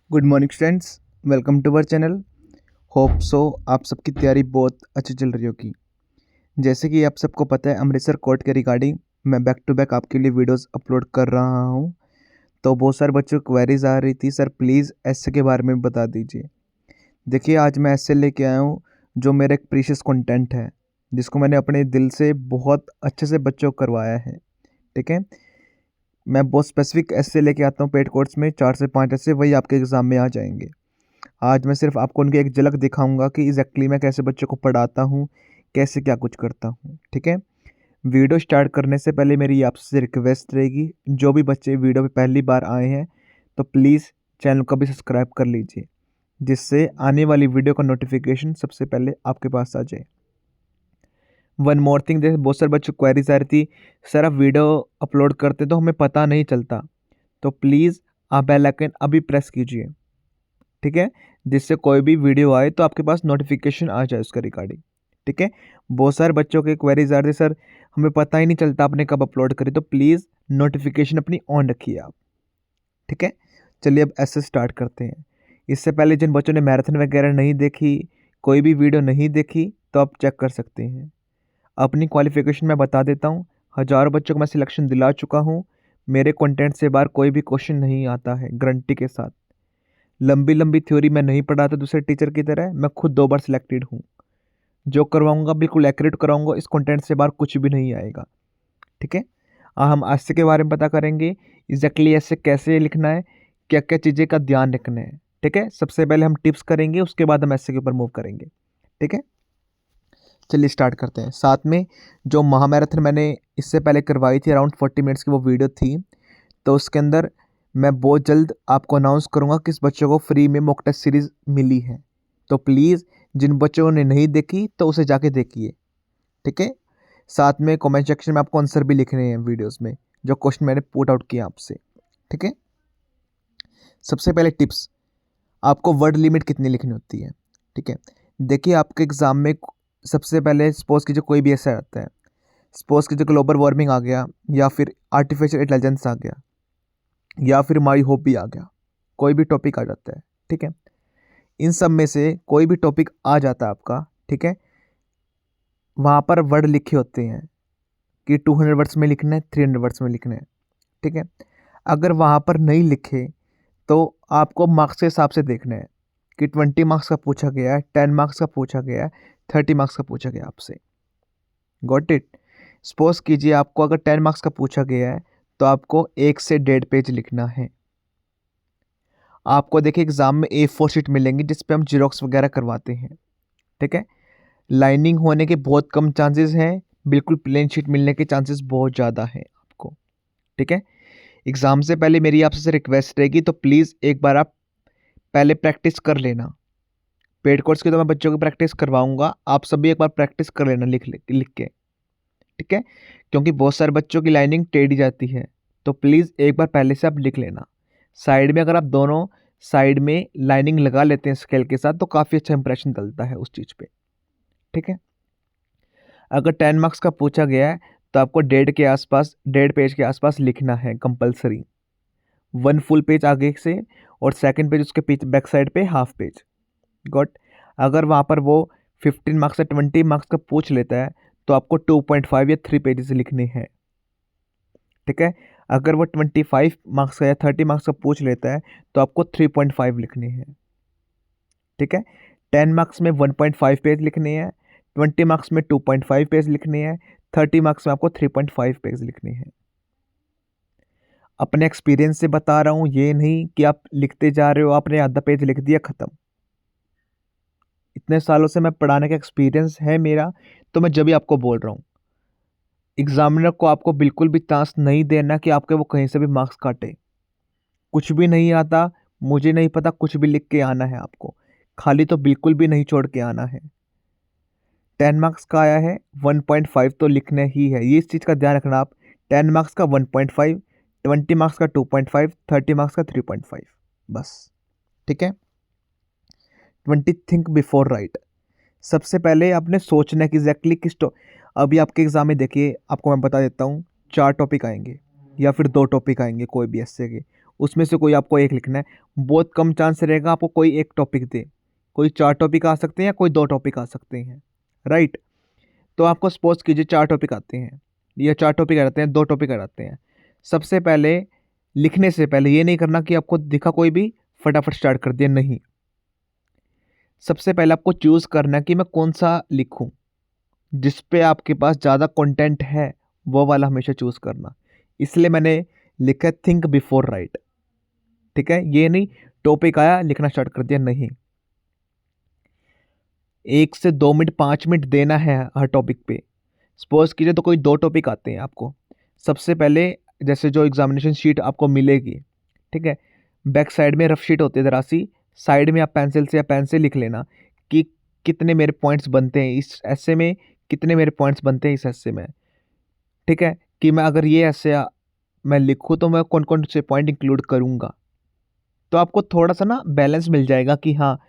Good morning students, welcome to our channel. Hope so आप सबकी तैयारी बहुत अच्छी चल रही होगी। जैसे कि आप सबको पता है, अमृतसर कोर्ट के रिगार्डिंग मैं बैक टू बैक आपके लिए वीडियोस अपलोड कर रहा हूं। तो बहुत सारे बच्चों को क्वेरीज आ रही थी, सर प्लीज़ ऐसे के बारे में बता दीजिए। देखिए, आज मैं ऐसे लेके आया हूँ जो मेरा एक प्रीशियस कंटेंट है, जिसको मैंने अपने दिल से बहुत अच्छे से बच्चों को करवाया है। ठीक है, मैं बहुत स्पेसिफिक ऐसे लेके आता हूँ पेड कोर्स में, 4 से 5 ऐसे, वही आपके एग्ज़ाम में आ जाएंगे। आज मैं सिर्फ आपको उनकी एक झलक दिखाऊंगा कि एग्जैक्टली मैं कैसे बच्चों को पढ़ाता हूँ, कैसे क्या कुछ करता हूँ। ठीक है, वीडियो स्टार्ट करने से पहले मेरी आपसे रिक्वेस्ट रहेगी, जो भी बच्चे वीडियो पे पहली बार आए हैं तो प्लीज़ चैनल को भी सब्सक्राइब कर लीजिए, जिससे आने वाली वीडियो का नोटिफिकेशन सबसे पहले आपके पास आ जाए। वन मोर थिंग, जैसे बहुत सारे बच्चों को क्वेरीज आ रही थी, सर आप वीडियो अपलोड करते तो हमें पता नहीं चलता, तो प्लीज़ आप बेल आइकन अभी प्रेस कीजिए। ठीक है, जिससे कोई भी वीडियो आए तो आपके पास नोटिफिकेशन आ जाए उसका रिगार्डिंग। ठीक है, बहुत सारे बच्चों के क्वेरीज आ रहे सर हमें पता ही नहीं चलता आपने कब अपलोड करी, तो प्लीज़ नोटिफिकेशन अपनी ऑन रखिए आप। ठीक है, चलिए अब ऐसे स्टार्ट करते हैं। इससे पहले जिन बच्चों ने मैराथन वगैरह नहीं देखी, कोई भी वीडियो नहीं देखी, तो आप चेक कर सकते हैं। अपनी क्वालिफिकेशन मैं बता देता हूँ, हज़ारों बच्चों को मैं सिलेक्शन दिला चुका हूँ। मेरे कंटेंट से बाहर कोई भी क्वेश्चन नहीं आता है, गारंटी के साथ। लंबी लंबी थ्योरी मैं नहीं पढ़ाता दूसरे टीचर की तरह, मैं खुद 2 बार सिलेक्टेड हूँ। जो करवाऊंगा बिल्कुल एक्यूरेट कराऊंगा, इस कंटेंट से बाहर कुछ भी नहीं आएगा। ठीक है, हम ऐसे के बारे में पता करेंगे, एग्जैक्टली ऐसे कैसे लिखना है, क्या क्या चीज़ें का ध्यान रखना है। ठीक है, सबसे पहले हम टिप्स करेंगे, उसके बाद हम ऐसे के ऊपर मूव करेंगे। ठीक है, चलिए स्टार्ट करते हैं। साथ में जो महामैराथन मैंने इससे पहले करवाई थी, अराउंड 40 मिनट्स की वो वीडियो थी, तो उसके अंदर मैं बहुत जल्द आपको अनाउंस करूँगा किस बच्चों को फ्री में मॉक टेस्ट सीरीज़ मिली है। तो प्लीज़ जिन बच्चों ने नहीं देखी तो उसे जाके देखिए। ठीक है, साथ में कमेंट सेक्शन में आपको आंसर भी लिखने हैं वीडियोस में, जो क्वेश्चन मैंने पुट आउट किया आपसे। ठीक है, सबसे पहले टिप्स, आपको वर्ड लिमिट कितनी लिखनी होती है। ठीक है, देखिए आपके एग्ज़ाम में सबसे पहले सपोज कीजिए कोई भी ऐसा आता है, सपोज कीजिए ग्लोबल वार्मिंग आ गया, या फिर आर्टिफिशियल इंटेलिजेंस आ गया, या फिर माई हॉबी आ गया, कोई भी टॉपिक आ जाता है। ठीक है, इन सब में से कोई भी टॉपिक आ जाता है आपका। ठीक है, वहाँ पर वर्ड लिखे होते हैं कि 200 वर्ड्स में लिखना है, 300 वर्ड्स में लिखना है। ठीक है, अगर वहाँ पर नहीं लिखे तो आपको मार्क्स के हिसाब से देखना है कि 20 मार्क्स का पूछा गया है, 10 मार्क्स का पूछा गया है, 30 मार्क्स का पूछा गया आपसे। Got it. सपोज कीजिए आपको अगर 10 मार्क्स का पूछा गया है तो आपको 1 से 1.5 पेज लिखना है। आपको देखिए एग्जाम में A4 शीट मिलेंगी जिस पे हम जीरोक्स वगैरह करवाते हैं। ठीक है, लाइनिंग होने के बहुत कम चांसेस हैं, बिल्कुल प्लेन शीट मिलने के चांसेस बहुत ज़्यादा हैं आपको। ठीक है, एग्ज़ाम से पहले मेरी आपसे रिक्वेस्ट रहेगी, तो प्लीज़ एक बार आप पहले प्रैक्टिस कर लेना। पेड कोर्स की तो मैं बच्चों की प्रैक्टिस करवाऊंगा, आप सभी एक बार प्रैक्टिस कर लेना लिख के। ठीक है, क्योंकि बहुत सारे बच्चों की लाइनिंग टेढ़ी जाती है, तो प्लीज़ एक बार पहले से आप लिख लेना। साइड में अगर आप दोनों साइड में लाइनिंग लगा लेते हैं स्केल के साथ, तो काफ़ी अच्छा इंप्रेशन डलता है उस चीज़ पे। ठीक है, अगर 10 मार्क्स का पूछा गया है तो आपको 1.5 पेज के आसपास लिखना है कंपलसरी। 1 फुल पेज आगे से और सेकंड पेज उसके पीछे बैक साइड पे हाफ पेज। गॉट। अगर वहाँ पर वो 15 मार्क्स या 20 मार्क्स का पूछ लेता है तो आपको 2.5 या 3 पेजेस लिखने हैं। ठीक है, अगर वो 25 मार्क्स का या 30 मार्क्स का पूछ लेता है तो आपको 3.5 लिखने हैं। ठीक है, 10 मार्क्स में 1.5 पेज लिखने हैं, 20 मार्क्स में 2.5 पेज लिखने हैं, 30 मार्क्स में आपको 3.5 पेज लिखने हैं। अपने एक्सपीरियंस से बता रहा हूँ, ये नहीं कि आप लिखते जा रहे हो आपने आधा पेज लिख दिया ख़त्म। इतने सालों से मैं पढ़ाने का एक्सपीरियंस है मेरा, तो मैं जब भी आपको बोल रहा हूँ, एग्जामिनर को आपको बिल्कुल भी चांस नहीं देना कि आपके वो कहीं से भी मार्क्स काटे। कुछ भी नहीं आता, मुझे नहीं पता, कुछ भी लिख के आना है आपको, खाली तो बिल्कुल भी नहीं छोड़ के आना है। 10 मार्क्स का आया है, 1.5 तो लिखना ही है, ये इस चीज़ का ध्यान रखना आप। 10 मार्क्स का 1.5, 20 मार्क्स का 2.5, 30 मार्क्स का 3.5, बस। ठीक है, 20 थिंक बिफोर राइट। सबसे पहले आपने सोचना है कि एग्जैक्टली अभी आपके एग्जाम में देखिए, आपको मैं बता देता हूँ, 4 टॉपिक आएंगे या फिर 2 टॉपिक आएंगे कोई भी ऐसे के, उसमें से कोई आपको एक लिखना है। बहुत कम चांस रहेगा आपको कोई एक टॉपिक दे, कोई 4 टॉपिक आ सकते हैं या कोई 2 टॉपिक आ सकते हैं, राइट। तो आपको सपोज कीजिए 4 टॉपिक आते हैं या 4 टॉपिक आ जाते हैं, 2 टॉपिक आ जाते हैं। सबसे पहले लिखने से पहले ये नहीं करना कि आपको दिखा कोई भी फटाफट स्टार्ट कर दिया, नहीं। सबसे पहले आपको चूज़ करना है कि मैं कौन सा लिखूं, जिस पे आपके पास ज़्यादा कंटेंट है वो वाला हमेशा चूज़ करना। इसलिए मैंने लिखा थिंक बिफोर राइट, ठीक है। ये नहीं टॉपिक आया लिखना स्टार्ट कर दिया, नहीं। 1 से 2 मिनट 5 मिनट देना है हर टॉपिक पे। सपोज कीजिए तो कोई 2 टॉपिक आते हैं आपको। सबसे पहले जैसे जो एग्जामिनेशन शीट आपको मिलेगी, ठीक है, बैक साइड में रफ शीट होती है ज़रा सी, साइड में आप पेंसिल से या पेन से लिख लेना कि कितने मेरे पॉइंट्स बनते हैं इस ऐसे में, कितने मेरे पॉइंट्स बनते हैं इस ऐसे में, ठीक है। कि मैं अगर ये ऐसे मैं लिखूँ तो मैं कौन कौन से पॉइंट इंक्लूड करूँगा। तो आपको थोड़ा सा ना बैलेंस मिल जाएगा कि हाँ,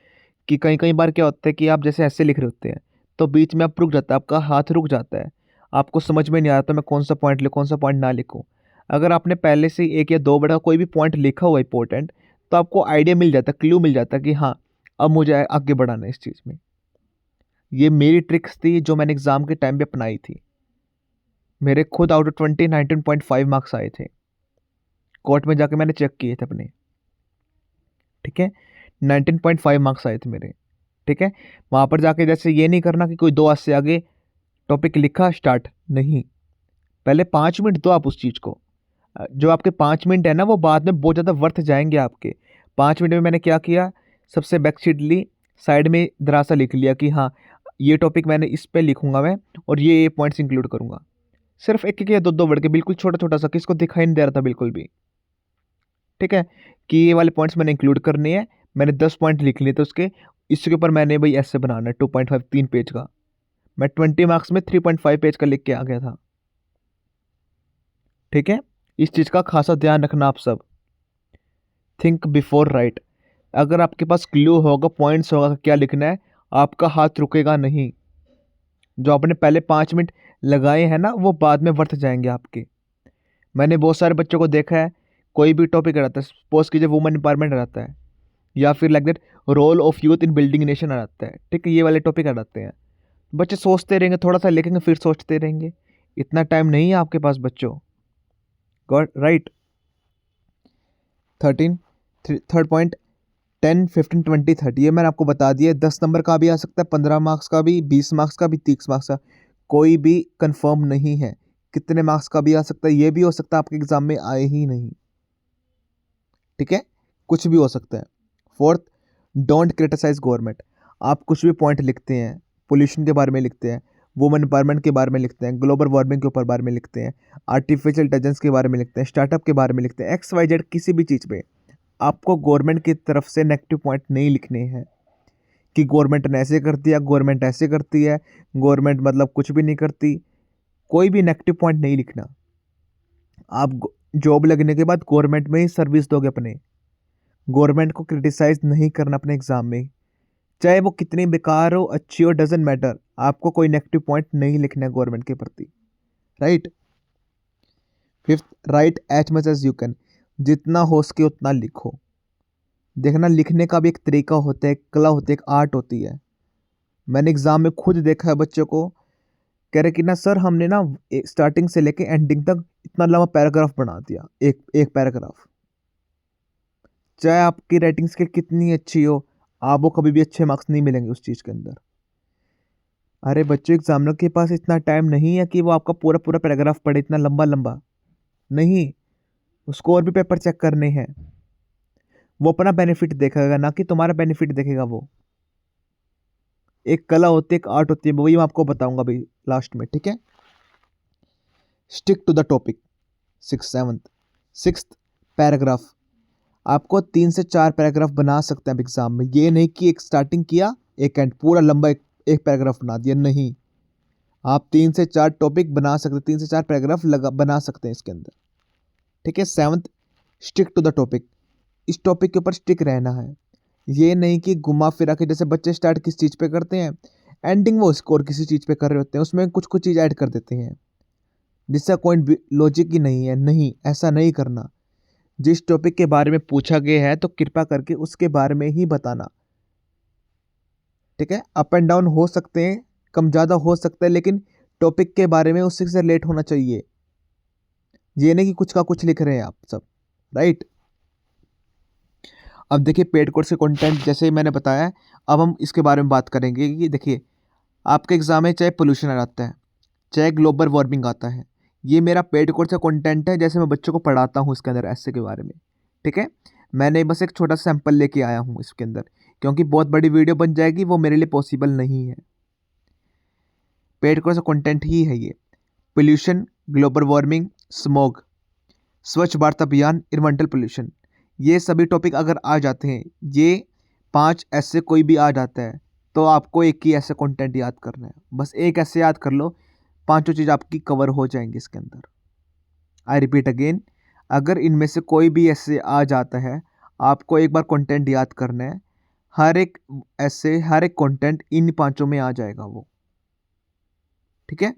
कि कई कई बार क्या होता है कि आप जैसे ऐसे लिख रहे होते हैं तो बीच में आप रुक जाता है, आपका हाथ रुक जाता है, आपको समझ में नहीं आता मैं कौन सा पॉइंट लिखूँ कौन सा पॉइंट ना लिखूँ। अगर आपने पहले से 1 या 2 बड़ा कोई भी पॉइंट लिखा हुआ इंपॉर्टेंट, तो आपको आइडिया मिल जाता है, क्लू मिल जाता है कि हाँ अब मुझे आगे बढ़ाना है इस चीज़ में। ये मेरी ट्रिक्स थी जो मैंने एग्ज़ाम के टाइम पे अपनाई थी। मेरे खुद आउट ऑफ 20 19.5 मार्क्स आए थे। कोर्ट में जाके मैंने चेक किए थे अपने, ठीक है। 19.5 मार्क्स आए थे मेरे, ठीक है। वहाँ पर जाके जैसे ये नहीं करना कि कोई 2 हाथ से आगे टॉपिक लिखा स्टार्ट, नहीं। पहले 5 मिनट दो आप उस चीज़ को। जो आपके 5 मिनट है ना वो बाद में बहुत ज़्यादा वर्थ जाएंगे आपके। 5 मिनट में मैंने क्या किया, सबसे बैकशीट ली, साइड में दरासा लिख लिया कि हाँ ये टॉपिक मैंने इस पे लिखूंगा मैं, और ये पॉइंट्स इंक्लूड करूंगा। सिर्फ एक एक या दो दो वर्ड के, बिल्कुल छोटा छोटा सा, किसको दिखाई नहीं दे रहा था बिल्कुल भी, ठीक है। कि ये वाले पॉइंट्स मैंने इंक्लूड करने हैं। मैंने 10 पॉइंट लिख लिए थे उसके, इसके ऊपर मैंने भाई ऐसे बनाना है 2.5 3 पेज का। मैं 20 मार्क्स में 3.5 पेज का लिख के आ गया था, ठीक है। इस चीज़ का खासा ध्यान रखना आप सब। Think before right. अगर आपके पास क्लू होगा, पॉइंट्स होगा क्या लिखना है, आपका हाथ रुकेगा नहीं। जो आपने पहले 5 मिनट लगाए हैं ना वो बाद में वर्थ जाएंगे आपके। मैंने बहुत सारे बच्चों को देखा है, कोई भी टॉपिक रहता है, सपोज कीजिए वुमेन एम्पावरमेंट रहता है, या फिर like that role of youth in building nation आ जाता है, ठीक है, ये वाले टॉपिक आ जाते हैं। बच्चे सोचते रहेंगे, थोड़ा सा लिखेंगे फिर सोचते रहेंगे। इतना टाइम नहीं है आपके पास बच्चों, गॉट राइट। 13 थर्ड पॉइंट, 10 15 20 30 ये मैंने आपको बता दिया। 10 नंबर का भी आ सकता है, 15 मार्क्स का भी, 20 मार्क्स का भी, 30 मार्क्स का, कोई भी कंफर्म नहीं है। कितने मार्क्स का भी आ सकता है, ये भी हो सकता है आपके एग्जाम में आए ही नहीं, ठीक है, कुछ भी हो सकता है। Fourth, don't criticize government. आप कुछ भी पॉइंट लिखते हैं, पोल्यूशन के बारे में लिखते हैं, वुमेन एम्पावरमेंट के बारे में लिखते हैं, ग्लोबल वार्मिंग के ऊपर बारे में लिखते हैं, आर्टिफिशियल इंटेलिजेंस के बारे में लिखते हैं, स्टार्टअप के बारे में लिखते हैं, एक्स वाई जेड किसी भी चीज़ पे आपको गवर्नमेंट की तरफ से नेगेटिव पॉइंट नहीं लिखने हैं कि गवर्नमेंट ने ऐसे कर दिया, गवर्नमेंट ऐसे करती है, गवर्नमेंट मतलब कुछ भी नहीं करती। कोई भी नेगेटिव पॉइंट नहीं लिखना। आप जॉब लगने के बाद गवर्नमेंट में ही सर्विस दोगे अपने, गवर्नमेंट को क्रिटिसाइज नहीं करना अपने एग्जाम में, चाहे वो कितनी बेकार हो अच्छी हो, डजेंट मैटर। आपको कोई नेगेटिव पॉइंट नहीं लिखना है गवर्नमेंट के प्रति, right. Fifth, write as much as you can. जितना हो सके उतना लिखो। देखना लिखने का भी एक तरीका होता है, एक कला होती है, एक आर्ट होती है। मैंने एग्जाम में खुद देखा है बच्चों को कह रहे कि ना सर हमने ना स्टार्टिंग से लेके एंडिंग तक इतना लंबा पैराग्राफ बना दिया, एक एक पैराग्राफ। चाहे आपकी राइटिंग स्किल कितनी अच्छी हो, आपको कभी भी अच्छे मार्क्स नहीं मिलेंगे उस चीज़ के अंदर। अरे बच्चों, एग्जामिनर के पास इतना टाइम नहीं है कि वो आपका पूरा पूरा पैराग्राफ पढ़े, इतना लंबा लंबा नहीं। उसको और भी पेपर चेक करने हैं। वो अपना बेनिफिट देखेगा ना कि तुम्हारा बेनिफिट देखेगा वो। एक कला होती है, एक आर्ट होती है, वही मैं आपको बताऊंगा भाई लास्ट में, ठीक है। Stick to the topic. Sixth paragraph. आपको 3 से 4 पैराग्राफ बना सकते हैं आप एग्जाम में। ये नहीं कि एक स्टार्टिंग किया एक एंड पूरा लंबा एक पैराग्राफ बना दिया, नहीं। आप 3 से 4 टॉपिक बना सकते, 3 से 4 पैराग्राफ बना सकते हैं इसके अंदर, ठीक है। Seventh, stick to the topic. इस टॉपिक के ऊपर स्टिक रहना है। ये नहीं कि घुमा फिरा के, जैसे बच्चे स्टार्ट किस चीज़ पे करते हैं, एंडिंग वो स्कोर किसी चीज़ पे कर रहे होते हैं, उसमें कुछ कुछ चीज़ ऐड कर देते हैं जिसका कोई लॉजिक ही नहीं है। नहीं, ऐसा नहीं करना। जिस टॉपिक के बारे में पूछा गया है तो कृपया करके उसके बारे में ही बताना। ठीक है, अप एंड डाउन हो सकते हैं, कम ज़्यादा हो सकता है, लेकिन टॉपिक के बारे में उससे से रिलेट होना चाहिए। ये नहीं कि कुछ का कुछ लिख रहे हैं आप सब, राइट। अब देखिए पेड कोर्स के कंटेंट जैसे मैंने बताया, अब हम इसके बारे में बात करेंगे कि देखिए आपके एग्जाम में चाहे पोल्यूशन आ जाता है, चाहे ग्लोबल वार्मिंग आता है, ये मेरा पेड कोर्स का कंटेंट है, जैसे मैं बच्चों को पढ़ाता हूँ इसके अंदर ऐसे के बारे में। ठीक है, मैंने बस एक छोटा सा सैंपल लेके आया हूँ इसके अंदर, क्योंकि बहुत बड़ी वीडियो बन जाएगी, वो मेरे लिए पॉसिबल नहीं है। पेड कोर्स का कंटेंट ही है ये। पोल्यूशन, ग्लोबल वार्मिंग, स्मोग, स्वच्छ भारत अभियान, इन्वायरमेंटल पोल्यूशन, ये सभी टॉपिक अगर आ जाते हैं, ये 5 ऐसे कोई भी आ जाता है, तो आपको एक ही ऐसे कंटेंट याद करना है। बस एक ऐसे याद कर लो, पांचों चीज़ आपकी कवर हो जाएंगी इसके अंदर। आई रिपीट अगेन, अगर इनमें से कोई भी ऐसे आ जाता है, आपको एक बार कंटेंट याद करना है। हर एक ऐसे, हर एक कंटेंट इन पांचों में आ जाएगा वो। ठीक है,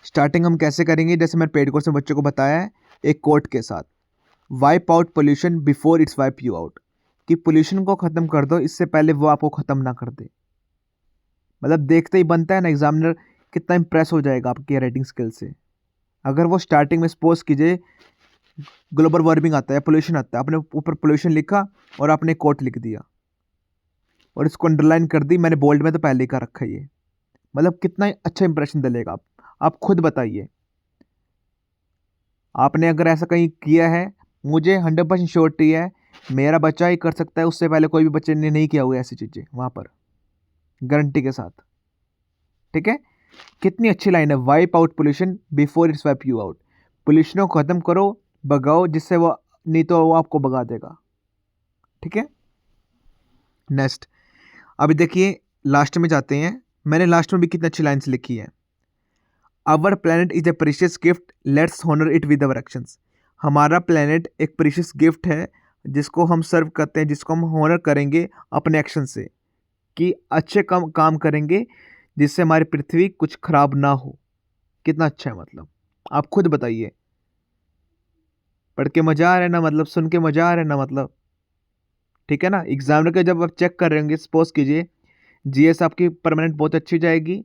स्टार्टिंग हम कैसे करेंगे, जैसे मैंने पेड कोर्स में बच्चों को बताया है, एक कोट के साथ, wipe out pollution before it's wipe you out, कि पोल्यूशन को ख़त्म कर दो इससे पहले वो आपको ख़त्म ना कर दे। मतलब देखते ही बनता है ना, एग्जामिनर कितना इंप्रेस हो जाएगा आपकी राइटिंग स्किल से। अगर वो स्टार्टिंग में सपोज कीजिए ग्लोबल वार्मिंग आता है, पोल्यूशन आता है, आपने ऊपर पोल्यूशन लिखा और आपने कोट लिख दिया और इसको अंडरलाइन कर दी, मैंने बोल्ड में तो पहले ही कर रखा है ये, मतलब कितना अच्छा इंप्रेशन डलेगा। आप खुद बताइए, आपने अगर ऐसा कहीं किया है, मुझे 100% श्योरिटी है मेरा बच्चा ही कर सकता है, उससे पहले कोई भी बच्चे ने नहीं किया हुआ ऐसी चीज़ें वहाँ पर, गारंटी के साथ। ठीक है, कितनी अच्छी लाइन है, wipe out pollution before it's wipe you out, pollution को ख़त्म करो, भगाओ, जिससे वो नहीं तो वो आपको भगा देगा। ठीक है, नेक्स्ट, अभी देखिए लास्ट में जाते हैं। मैंने लास्ट में भी कितनी अच्छी लाइन्स लिखी है, our planet is a precious gift, let's honour it with our actions. हमारा प्लैनेट एक प्रीशियस गिफ्ट है जिसको हम सर्व करते हैं, जिसको हम हॉनर करेंगे अपने एक्शन से, कि अच्छे काम करेंगे जिससे हमारी पृथ्वी कुछ खराब ना हो। कितना अच्छा है, मतलब आप खुद बताइए, पढ़ के मज़ा आ रहा है ना, मतलब सुन के मज़ा आ रहा है ना, मतलब ठीक है ना। एग्जामिनर के जब आप चेक कर रहे होंगे, सपोज कीजिए जीएस आपकी परमानेंट बहुत अच्छी जाएगी,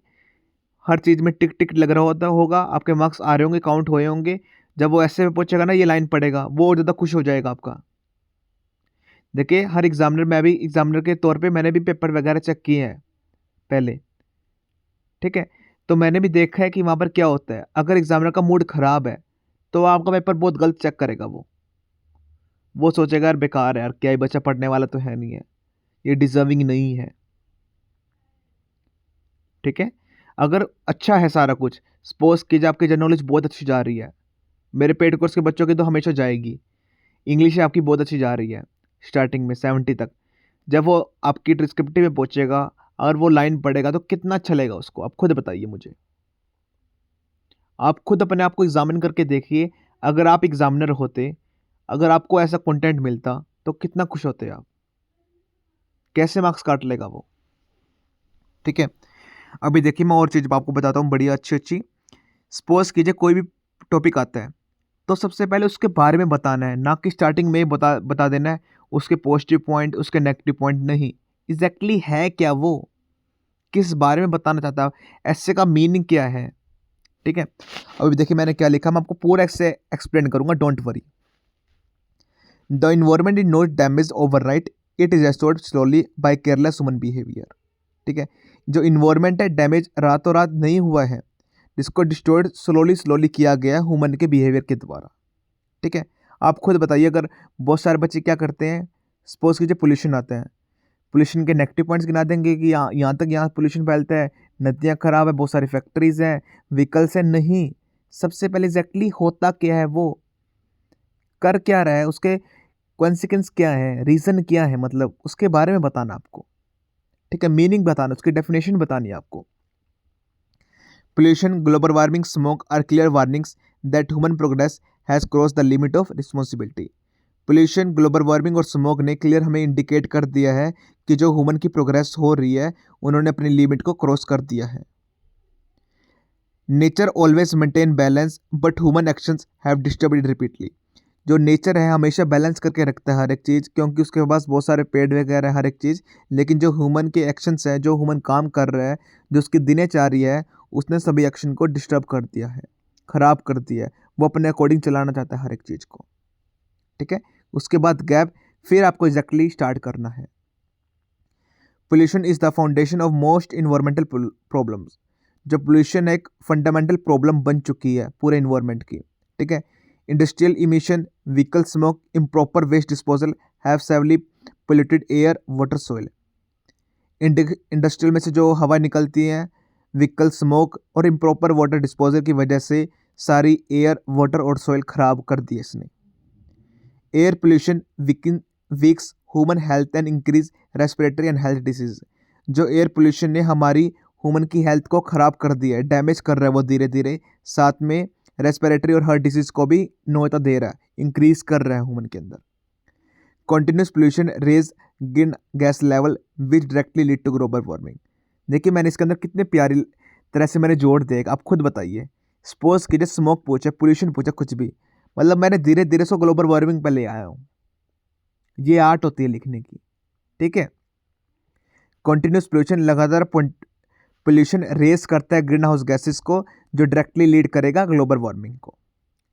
हर चीज़ में टिक टिक लग रहा होगा, आपके मार्क्स आ रहे होंगे, काउंट हुए होंगे, जब वो ऐसे में पूछेगा ना, ये लाइन पढ़ेगा, वो और ज़्यादा खुश हो जाएगा आपका। देखिए हर एग्जामिनर, मैं भी एग्जामिनर के तौर पे मैंने भी पेपर वगैरह चेक किए हैं पहले। ठीक है, तो मैंने भी देखा है कि वहाँ पर क्या होता है, अगर एग्जामिनर का मूड ख़राब है तो आपका पेपर बहुत गलत चेक करेगा। वो सोचेगा यार बेकार है यार, क्या ही बच्चा पढ़ने वाला तो है नहीं है, ये डिजर्विंग नहीं है। ठीक है, अगर अच्छा है सारा कुछ, सपोज कीजिए आपकी जनरल नॉलेज बहुत अच्छी जा रही है, मेरे पेड कोर्स के बच्चों की तो हमेशा जाएगी, इंग्लिश आपकी बहुत अच्छी जा रही है स्टार्टिंग में 70 तक, जब वो आपकी डिस्क्रिप्टिव में पहुंचेगा, अगर वो लाइन पढ़ेगा तो कितना अच्छा लगेगा उसको। आप खुद बताइए मुझे, आप खुद अपने आप को एग्जामिन करके देखिए, अगर आप एग्जामिनर होते, अगर आपको ऐसा कंटेंट मिलता तो कितना खुश होते आप, कैसे मार्क्स काट लेगा वो। ठीक है, अभी देखिए मैं और चीज़ आपको बताता हूँ बढ़िया अच्छी अच्छी। सपोज कीजिए कोई भी टॉपिक आता है, तो सबसे पहले उसके बारे में बताना है, ना कि स्टार्टिंग में ही बता देना है उसके पॉजिटिव पॉइंट, उसके नेगेटिव पॉइंट नहीं, एग्जैक्टली है क्या वो, किस बारे में बताना चाहता है, ऐसे का मीनिंग क्या है। ठीक है, अभी देखिए मैंने क्या लिखा, मैं आपको पूरा ऐसे एक्सप्लेन करूंगा, don't worry. The environment is not damage overnight, it is restored slowly by careless human behaviour. ठीक है, जो इन्वायरमेंट है डैमेज रातों रात नहीं हुआ है, जिसको डिस्ट्रॉयड स्लोली स्लोली किया गया ह्यूमन के बिहेवियर के द्वारा। ठीक है, आप खुद बताइए, अगर बहुत सारे बच्चे क्या करते हैं, सपोज कीजिए पोल्यूशन आता है, पोल्यूशन के नेगेटिव पॉइंट्स गिना देंगे कि यहाँ तक यहाँ पोल्यूशन फैलता है, नदियाँ खराब है, बहुत सारी फैक्ट्रीज हैं, व्हीकल्स हैं, नहीं, सबसे पहले एग्जैक्टली होता क्या है, वो कर क्या रहा है, उसके कॉन्सिक्वेंस क्या है, रीज़न क्या है, मतलब उसके बारे में बताना आपको। ठीक है, मीनिंग बताना, उसकी डेफिनेशन बतानी है आपको। Pollution, global warming, smoke are clear warnings that human progress has cross the limit of responsibility. Pollution, global warming और स्मोक ने क्लियर हमें इंडिकेट कर दिया है कि जो ह्यूमन की प्रोग्रेस हो रही है, उन्होंने अपनी लिमिट को क्रॉस कर दिया है। Nature always maintain balance but human actions have disturbed it repeatedly. जो नेचर है हमेशा बैलेंस करके रखता है हर एक चीज़, क्योंकि उसके पास बहुत सारे पेड़ वगैरह है हर एक चीज़। लेकिन जो ह्यूमन के एक्शंस हैं, जो ह्यूमन काम कर रहा है, जो उसकी दिनचर्या है, उसने सभी एक्शन को डिस्टर्ब कर दिया है, ख़राब कर दिया है। वो अपने अकॉर्डिंग चलाना चाहता है हर एक चीज़ को, ठीक है। उसके बाद गैप, फिर आपको एग्जैक्टली स्टार्ट करना है। Pollution is the foundation of most environmental problems. जो पोल्यूशन एक फंडामेंटल प्रॉब्लम बन चुकी है पूरे इन्वायरमेंट की, ठीक है। Industrial emission, vehicle smoke, improper waste disposal have severely polluted air, water, soil. Industrial में से जो हवा निकलती है, व्हीकल स्मोक और इम्प्रॉपर वाटर डिस्पोजल की वजह से सारी एयर, वाटर और सॉइल खराब कर दी इसने। Air pollution weeks human health and increase respiratory and health disease. जो एयर पोल्यूशन ने हमारी ह्यूमन की हेल्थ को ख़राब कर दिया है, डैमेज कर रहा है वो धीरे धीरे, साथ में रेस्पिरेटरी और हार्ट डिसीज को भी न्योता दे रहा है, इंक्रीज कर रहा है ह्यूमन के अंदर। Continuous pollution raise green gas level which directly lead to global warming. देखिए मैंने इसके अंदर कितने प्यारी तरह से मैंने जोड़ दिया, आप खुद बताइए। सपोज कीजिए स्मोक पूछे, पोल्यूशन पूछे, कुछ भी, मतलब मैंने धीरे धीरे सो ग्लोबल वार्मिंग पर ले आया हूँ। ये आर्ट होती है लिखने की, ठीक है। कॉन्टिन्यूस पोल्यूशन लगातार पोल्यूशन रेस करता है ग्रीन हाउस गैसेस को, जो डायरेक्टली लीड करेगा ग्लोबल वार्मिंग को,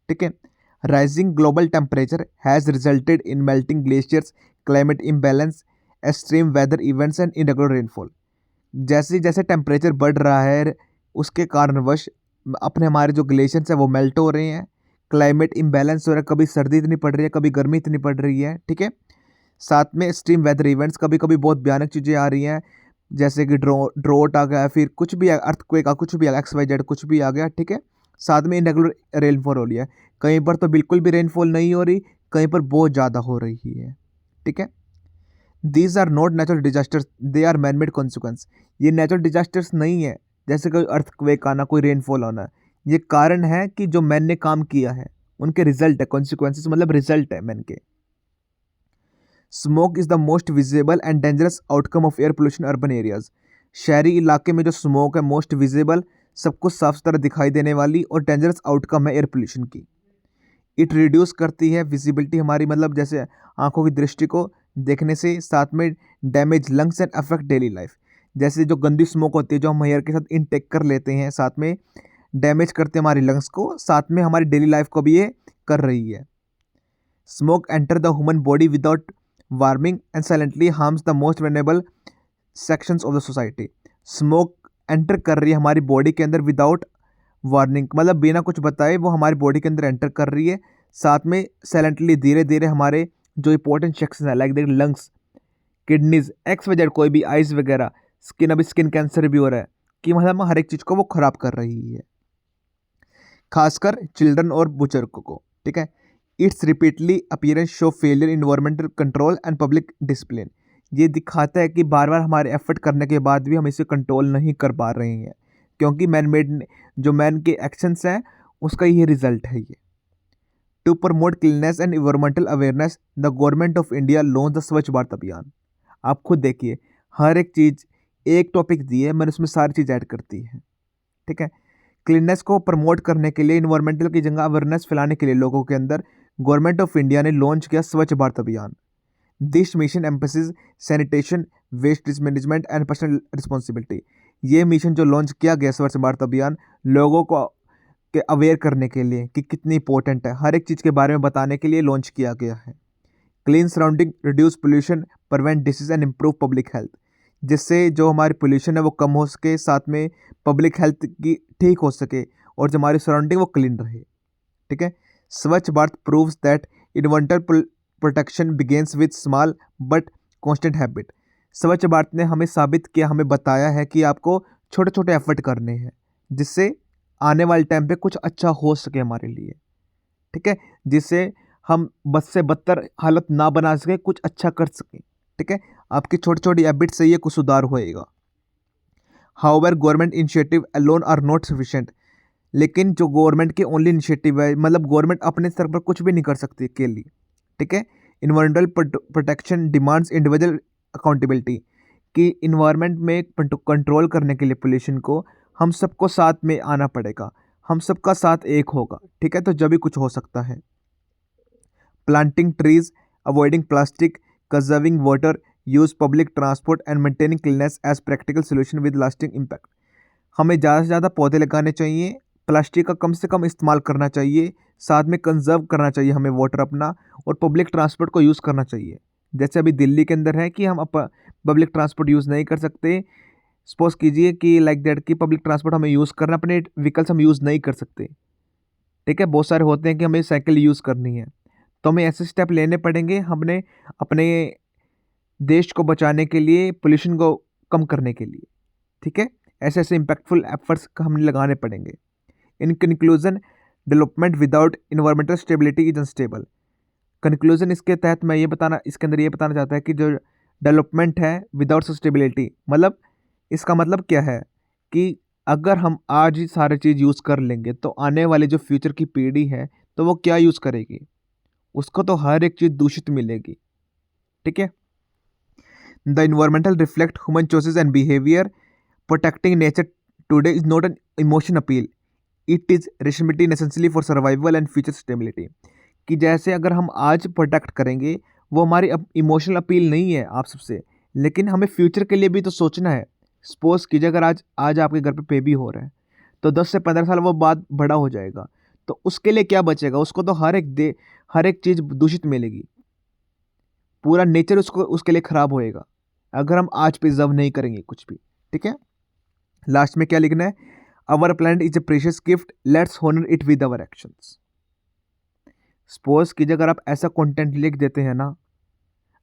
ठीक है। Rising global temperature has resulted in melting glaciers, climate imbalance, extreme weather events and irregular rainfall. जैसे जैसे टेम्परेचर बढ़ रहा है, उसके कारणवश अपने हमारे जो ग्लेशियर्स हैं वो मेल्ट हो रहे हैं, क्लाइमेट इम्बैलेंस हो रहा है, कभी सर्दी इतनी पड़ रही है, कभी गर्मी इतनी पड़ रही है, ठीक है। साथ में एक्सट्रीम वेदर इवेंट्स, कभी कभी बहुत भयानक चीज़ें आ रही हैं, जैसे कि ड्रोट आ गया, फिर कुछ भी अर्थक्वेक आ, कुछ भी आ, XYZ कुछ भी आ गया, ठीक है। साथ में इरेगुलर रेनफॉल हो रही है, कहीं पर तो बिल्कुल भी रेनफॉल नहीं हो रही, कहीं पर बहुत ज़्यादा हो रही है, ठीक है। These are not natural disasters, they are man made consequence. ये नेचुरल डिजास्टर्स नहीं है, जैसे कोई अर्थक्वेक आना, कोई रेनफॉल आना, ये कारण है कि जो मैन ने काम किया है, उनके रिजल्ट है। कॉन्सिक्वेंसेस मतलब रिजल्ट है मैन के। Smoke is the most visible and dangerous outcome of air pollution urban areas. शहरी इलाके में जो स्मोक है, मोस्ट विजिबल, सब कुछ साफ सुथरा दिखाई देने वाली और डेंजरस आउटकम है एयर पोल्यूशन की। इट रिड्यूस करती है विजिबिलिटी हमारी, मतलब जैसे आंखों की दृष्टि को देखने से, साथ में damage lungs and affect daily life. जैसे जो गंदी स्मोक होती है, जो हम एयर के साथ इनटेक कर लेते हैं, साथ में डैमेज करते हैं हमारी लंग्स को, साथ में हमारी डेली लाइफ को भी ये कर रही है। Smoke enter the human body without warning and silently harms the most vulnerable sections of the society. Smoke enter कर रही है हमारी बॉडी के अंदर विदाउट वार्निंग, मतलब बिना कुछ बताए वो हमारी बॉडी के अंदर एंटर कर रही है, साथ में साइलेंटली धीरे धीरे हमारे जो इंपॉर्टेंट सेक्शन है, लाइक देख लंग्स, किडनीज, XYZ कोई भी, आइज वगैरह, स्किन, अभी स्किन कैंसर भी हो रहा है, कि मतलब हर एक चीज़ को वो खराब कर रही है, खासकर चिल्ड्रन और बुजुर्गों को, ठीक है। It's repeatedly appearance show failure environmental control and public discipline. ये दिखाता है कि बार बार हमारे एफर्ट करने के बाद भी हम इसे कंट्रोल नहीं कर पा रहे हैं, क्योंकि मैन मेड जो मैन के एक्शंस हैं उसका ये रिजल्ट है ये। To promote cleanliness and environmental awareness, the government of India launch the Swachh Bharat अभियान। आप खुद देखिए, हर एक चीज़, एक टॉपिक दी है, मैंने उसमें सारी चीज़ ऐड करती है, ठीक है। क्लीननेस को प्रमोट करने के लिए, इन्वायरमेंटल की जगह अवेयरनेस फैलाने के लिए लोगों के अंदर, गवर्नमेंट ऑफ इंडिया ने लॉन्च किया Swachh Bharat Abhiyan. This mission emphasis sanitation, waste management and personal responsibility. ये मिशन जो लॉन्च किया गया स्वच्छ भारत अभियान, लोगों को के अवेयर करने के लिए कि कितनी इंपॉर्टेंट है, हर एक चीज़ के बारे में बताने के लिए लॉन्च किया गया है। Clean surrounding, reduce pollution, prevent disease and improve public health. जिससे जो हमारी पोल्यूशन है वो कम हो सके, साथ में पब्लिक हेल्थ की ठीक हो सके, और जो हमारी सराउंडिंग वो क्लीन रहे, ठीक है। स्वच्छ Bharat proves that environmental protection begins with small but constant habit. स्वच्छ भारत ने हमें साबित किया, हमें बताया है कि आपको छोटे छोटे एफर्ट करने हैं, जिससे आने वाले टाइम पे कुछ अच्छा हो सके हमारे लिए, ठीक है। जिससे हम बद से बदतर हालत ना बना सके, कुछ अच्छा कर सकें, ठीक है। आपकी छोटी छोटी हैबिट से ये कुछ सुधार होएगा। However government initiative alone are not sufficient. लेकिन जो गवर्नमेंट के ओनली इनिशिएटिव है, मतलब गवर्नमेंट अपने स्तर पर कुछ भी नहीं कर सकती अकेली, ठीक है। Environmental protection demands individual accountability, कि इन्वायरमेंट में कंट्रोल करने के लिए पोल्यूशन को हम सबको साथ में आना पड़ेगा, हम सबका साथ एक होगा, ठीक है, तो जब भी कुछ हो सकता है। Planting trees, avoiding plastic, conserving water, use public transport and maintaining cleanliness as practical solution with lasting impact. हमें ज़्यादा से ज़्यादा पौधे लगाने चाहिए, प्लास्टिक का कम से कम इस्तेमाल करना चाहिए, साथ में कंजर्व करना चाहिए हमें वाटर अपना, और पब्लिक ट्रांसपोर्ट को यूज़ करना चाहिए। जैसे अभी दिल्ली के अंदर है कि हम पब्लिक ट्रांसपोर्ट यूज़ नहीं कर सकते। सपोज कीजिए कि लाइक दैट कि पब्लिक ट्रांसपोर्ट हमें यूज़ करना, अपने व्हीकल्स हम यूज़ नहीं कर सकते, ठीक है। बहुत सारे होते हैं कि हमें साइकिल यूज़ करनी है, तो हमें ऐसे स्टेप लेने पड़ेंगे हमने अपने देश को बचाने के लिए, पोल्यूशन को कम करने के लिए, ठीक है। ऐसे ऐसे इम्पैक्टफुल एफर्ट्स हमें लगाने पड़ेंगे। In conclusion, development without environmental stability is unstable. Conclusion इसके तहत मैं ये बताना, इसके अंदर ये बताना चाहता है कि जो डेवलपमेंट है विदाउट सस्टेबिलिटी, मतलब इसका मतलब क्या है कि अगर हम आज ही सारे चीज़ यूज़ कर लेंगे तो आने वाली जो फ्यूचर की पीढ़ी है तो वो क्या यूज़ करेगी, उसको तो हर एक चीज़ दूषित मिलेगी, ठीक है। The environmental reflect human choices and behaviour, protecting nature today is not an emotion appeal, it is responsibility necessary for survival and future stability. कि जैसे अगर हम आज प्रोटेक्ट करेंगे, वो हमारी अब इमोशनल अपील नहीं है आप सबसे, लेकिन हमें फ्यूचर के लिए भी तो सोचना है। सपोज कीजिए अगर आज आज आपके घर पे बेबी हो रहा है, तो 10 से 15 साल वो बाद बड़ा हो जाएगा, तो उसके लिए क्या बचेगा, उसको तो हर एक चीज़ दूषित मिलेगी, पूरा नेचर उसको उसके लिए ख़राब होएगा अगर हम आज प्रिजर्व नहीं करेंगे कुछ भी, ठीक है। लास्ट में क्या लिखना है, our planet is a precious gift, let's honour it with our actions. Suppose कीजिए अगर आप ऐसा कंटेंट लिख देते हैं ना,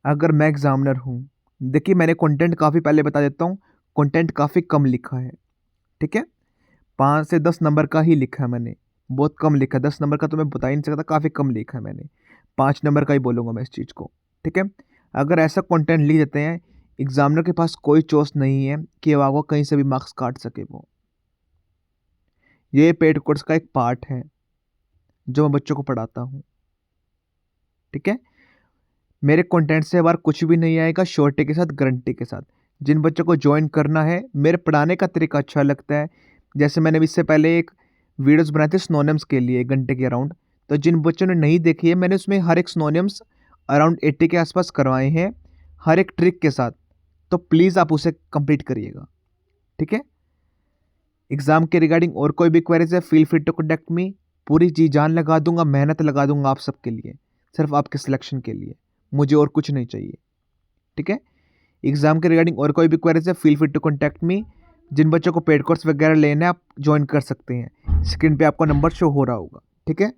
अगर मैं एग्जामिनर हूँ, देखिए मैंने कंटेंट काफ़ी पहले बता देता हूँ, कंटेंट काफ़ी कम लिखा है, ठीक है। 5 से 10 नंबर का ही लिखा है मैंने, बहुत कम लिखा है। 10 नंबर का तो मैं बता ही नहीं सकता, काफ़ी कम लिखा है मैंने, 5 नंबर का ही बोलूँगा मैं इस चीज़ को, ठीक है। अगर ऐसा कंटेंट लिख देते हैं, एग्जामिनर के पास कोई चॉइस नहीं है कि वो आपको कहीं से भी मार्क्स काट सके। वो ये पेड कोर्स का एक पार्ट है जो मैं बच्चों को पढ़ाता हूँ, ठीक है। मेरे कंटेंट से बार कुछ भी नहीं आएगा, श्योरिटी के साथ, गारंटी के साथ। जिन बच्चों को ज्वाइन करना है, मेरे पढ़ाने का तरीका अच्छा लगता है, जैसे मैंने इससे पहले एक वीडियोस बनाए थे सिनोनिम्स के लिए 1 घंटे के अराउंड, तो जिन बच्चों ने नहीं देखी है, मैंने उसमें हर एक सिनोनिम्स अराउंड 80 के आसपास करवाए हैं, हर एक ट्रिक के साथ। तो प्लीज़ आप उसे कंप्लीट करिएगा, ठीक है। एग्ज़ाम के रिगार्डिंग और कोई भी क्वेरीज है, feel free to contact me. पूरी जी जान लगा दूंगा, मेहनत लगा दूंगा आप सबके लिए, सिर्फ आपके सिलेक्शन के लिए, मुझे और कुछ नहीं चाहिए, ठीक है। एग्जाम के रिगार्डिंग और कोई भी क्वेरीज है, feel free to contact me. जिन बच्चों को पेड कोर्स वगैरह लेना है, आप ज्वाइन कर सकते हैं, स्क्रीन पे आपका नंबर शो हो रहा होगा, ठीक है।